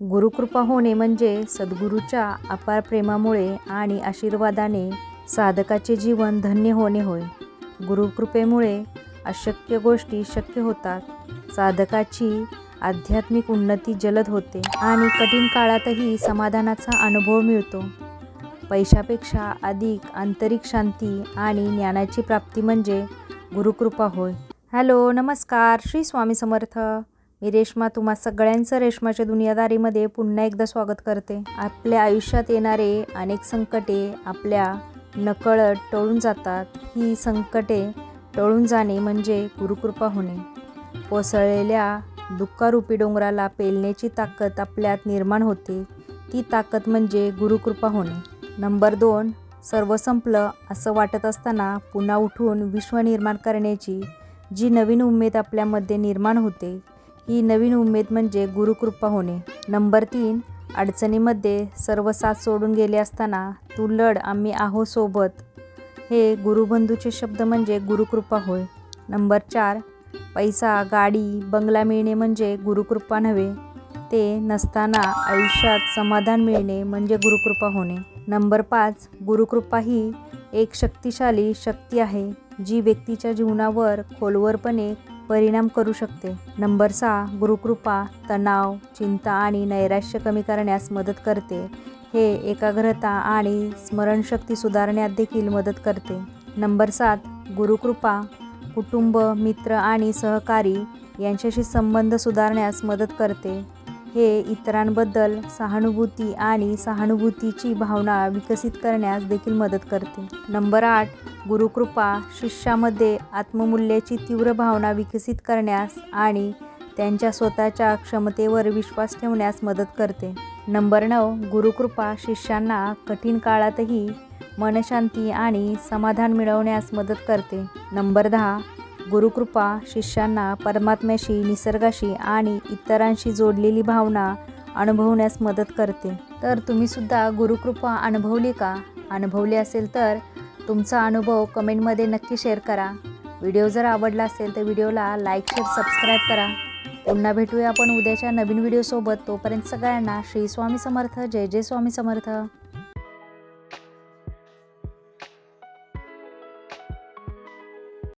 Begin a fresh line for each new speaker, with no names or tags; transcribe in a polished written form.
गुरुकृपा होणे म्हणजे सद्गुरूच्या अपार प्रेमामुळे आणि आशीर्वादाने साधकाचे जीवन धन्य होणे होय. गुरुकृपेमुळे अशक्य गोष्टी शक्य होतात. साधकाची आध्यात्मिक उन्नती जलद होते आणि कठीण काळातही समाधानाचा अनुभव मिळतो. पैशापेक्षा अधिक आंतरिक शांती आणि ज्ञानाची प्राप्ती म्हणजे गुरुकृपा होय. हॅलो, नमस्कार. श्री स्वामी समर्थ. मी रेश्मा तुम्हा सगळ्यांचं रेश्माच्या दुनियादारीमध्ये पुन्हा एकदा स्वागत करते. आपल्या आयुष्यात येणारे अनेक संकटे आपल्या नकळत टळून जातात. ही संकटे टळून जाणे म्हणजे गुरुकृपा होणे. कोसळलेल्या दुःखारूपी डोंगराला पेलण्याची ताकद आपल्यात निर्माण होते. ती ताकद म्हणजे गुरुकृपा होणे. नंबर 2, सर्व संपलं असं वाटत असताना पुन्हा उठून विश्व निर्माण करण्याची जी नवीन उमेद आपल्यामध्ये निर्माण होते, ही नवीन उमेद म्हणजे गुरुकृपा होणे. नंबर 3, अडचणीमध्ये सर्व साथ सोडून गेले असताना तू लढ, आम्ही आहो सोबत, हे गुरुबंधूचे शब्द म्हणजे गुरुकृपा होय. नंबर 4, पैसा, गाडी, बंगला मिळणे म्हणजे गुरुकृपा नव्हे, ते नसताना आयुष्यात समाधान मिळणे म्हणजे गुरुकृपा होणे. नंबर 5, गुरुकृपा ही एक शक्तिशाली शक्ती आहे जी व्यक्तीच्या जीवनावर खोलवरपणे परिणाम करू शकते. नंबर 6, गुरुकृपा तणाव, चिंता आणि नैराश्य कमी करण्यास मदत करते. हे एकाग्रता आणि स्मरणशक्ती सुधारण्यात देखील मदत करते. नंबर 7, गुरुकृपा कुटुंब, मित्र आणि सहकारी यांच्याशी संबंध सुधारण्यास मदत करते. हे इतरांबद्दल सहानुभूती आणि सहानुभूतीची भावना विकसित करण्यास देखील मदत करते. नंबर 8, गुरुकृपा शिष्यामध्ये आत्ममूल्याची तीव्र भावना विकसित करण्यास आणि त्यांच्या स्वतःच्या क्षमतेवर विश्वास ठेवण्यास मदत करते. नंबर 9, गुरुकृपा शिष्यांना कठीण काळातही मनशांती आणि समाधान मिळवण्यास मदत करते. नंबर 10, गुरुकृपा शिष्यांना परमात्म्याशी, निसर्गाशी आणि इतरांशी जोडलेली भावना अनुभवण्यास मदत करते. तर तुम्ही सुद्धा गुरुकृपा अनुभवली का? अनुभवली असेल तर तुमचा अनुभव कमेंटमध्ये नक्की शेअर करा. व्हिडिओ जर आवडला असेल तर व्हिडिओला लाईक, शेअर, सबस्क्राईब करा. पुन्हा भेटूया आपण उद्याच्या नवीन व्हिडिओसोबत. तोपर्यंत सगळ्यांना श्री स्वामी समर्थ. जय जय स्वामी समर्थ.